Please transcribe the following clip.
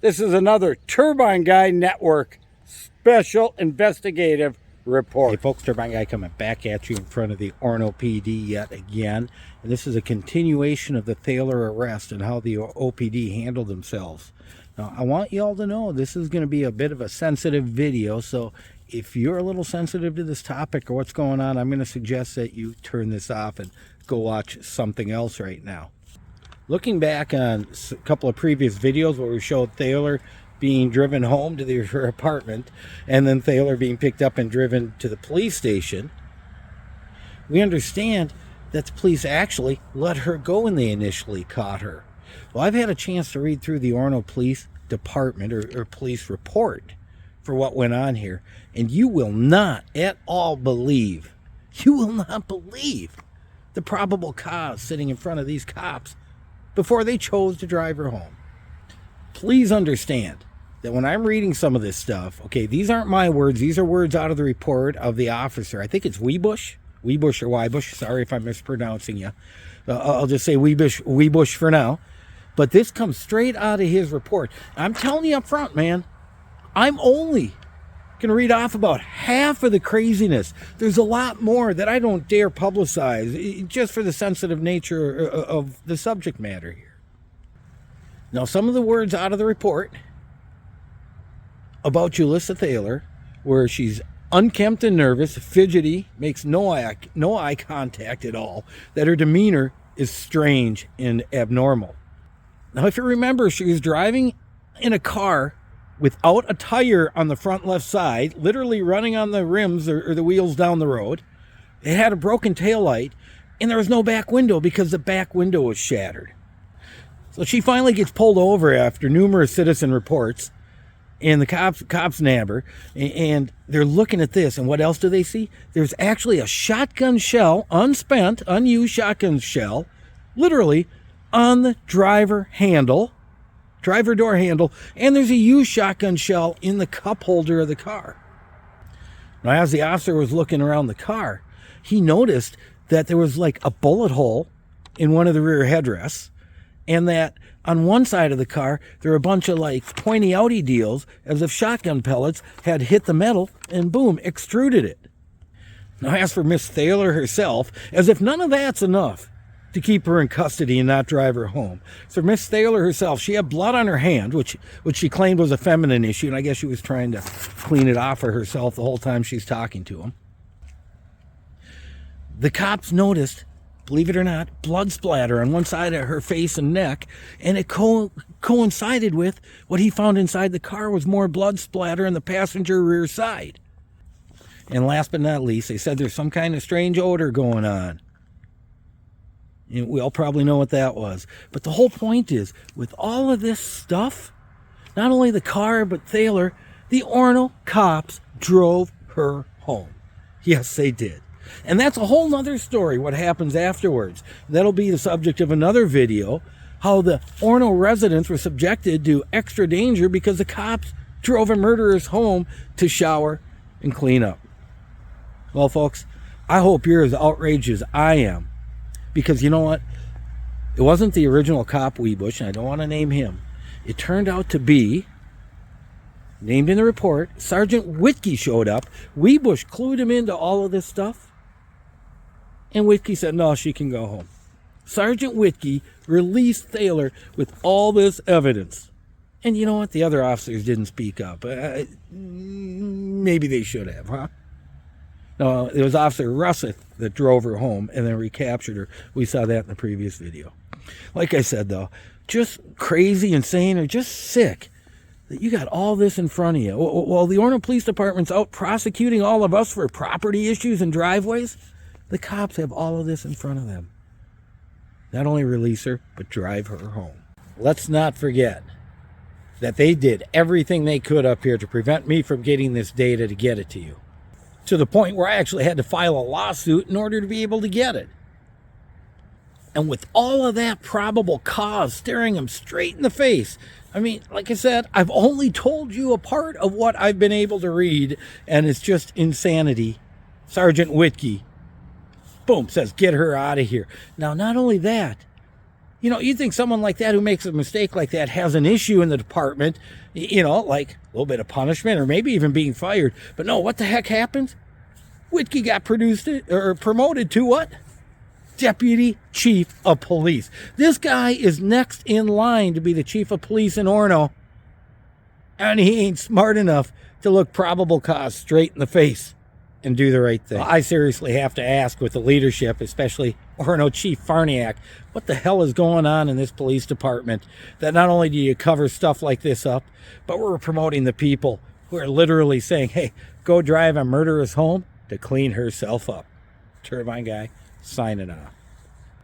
This is another Turbine Guy Network special investigative report. Hey folks, Turbine Guy coming back at you in front of the Orono PD yet again. And this is a continuation of the Thaler arrest and how the OPD handled themselves. Now, I want you all to know this is going to be a bit of a sensitive video, so if you're a little sensitive to this topic or what's going on, I'm going to suggest that you turn this off and go watch something else right now. Looking back on a couple of previous videos where we showed Thaler being driven home to her apartment and then Thaler being picked up and driven to the police station, we understand that the police actually let her go when they initially caught her. Well, I've had a chance to read through the Orono Police Department or police report for what went on here, and you will not at all believe, the probable cause sitting in front of these cops before they chose to drive her home. Please understand that when I'm reading some of this stuff, okay, these aren't my words. These are words out of the report of the officer. I think it's Weebush or Wybush. Sorry if I'm mispronouncing you. I'll just say Weebush for now. But this comes straight out of his report. I'm telling you up front, man, I'm only going to read off about half of the craziness. There's a lot more that I don't dare publicize just for the sensitive nature of the subject matter here. Now, some of the words out of the report about Julissa Thaler, where she's unkempt and nervous, fidgety, makes no eye contact at all, that her demeanor is strange and abnormal. Now, if you remember, she was driving in a car without a tire on the front left side, literally running on the rims or the wheels down the road. It had a broken taillight, and there was no back window because the back window was shattered. So she finally gets pulled over after numerous citizen reports, and the cops nab her, and they're looking at this, and what else do they see? There's actually a shotgun shell, unspent, unused shotgun shell, literally on the driver door handle, and there's a used shotgun shell in the cup holder of the car. Now, as the officer was looking around the car, he noticed that there was like a bullet hole in one of the rear headrests, and that on one side of the car, there were a bunch of like pointy-outy deals as if shotgun pellets had hit the metal and boom, extruded it. Now, as for Miss Thaler herself, as if none of that's enough to keep her in custody and not drive her home. So Miss Thaler herself, she had blood on her hand, which she claimed was a feminine issue, and I guess she was trying to clean it off for herself the whole time she's talking to him. The cops noticed, believe it or not, blood splatter on one side of her face and neck, and it coincided with what he found inside the car was more blood splatter on the passenger rear side. And last but not least, they said there's some kind of strange odor going on. And we all probably know what that was. But the whole point is, with all of this stuff, not only the car, but Thaler, the Orono cops drove her home. Yes, they did. And that's a whole nother story, what happens afterwards. That'll be the subject of another video, how the Orono residents were subjected to extra danger because the cops drove a murderer's home to shower and clean up. Well, folks, I hope you're as outraged as I am. Because you know what? It wasn't the original cop, Weebush, and I don't want to name him. It turned out to be, named in the report, Sgt Wittke showed up. Weebush clued him into all of this stuff. And Wittke said, no, she can go home. Sgt Wittke released Thaler with all this evidence. And you know what? The other officers didn't speak up. Maybe they should have, huh? No, it was Officer Russeth that drove her home and then recaptured her. We saw that in the previous video. Like I said, though, just crazy, insane, or just sick that you got all this in front of you. While the Orono Police Department's out prosecuting all of us for property issues and driveways, the cops have all of this in front of them. Not only release her, but drive her home. Let's not forget that they did everything they could up here to prevent me from getting this data to get it to you. To the point where I actually had to file a lawsuit in order to be able to get it. And with all of that probable cause staring him straight in the face, I mean, like I said, I've only told you a part of what I've been able to read, and it's just insanity. Sgt Wittke, boom, says, get her out of here. Now, not only that, You know, you'd think someone like that who makes a mistake like that has an issue in the department, you know, like a little bit of punishment or maybe even being fired. But no, what the heck happened? Wittke got promoted to what? Deputy Chief of Police. This guy is next in line to be the Chief of Police in Orono. And he ain't smart enough to look probable cause straight in the face and do the right thing. Well, I seriously have to ask with the leadership, especially Orono Chief Farniak, what the hell is going on in this police department that not only do you cover stuff like this up, but we're promoting the people who are literally saying, hey, go drive a murderess home to clean herself up. Turbine Guy, signing off.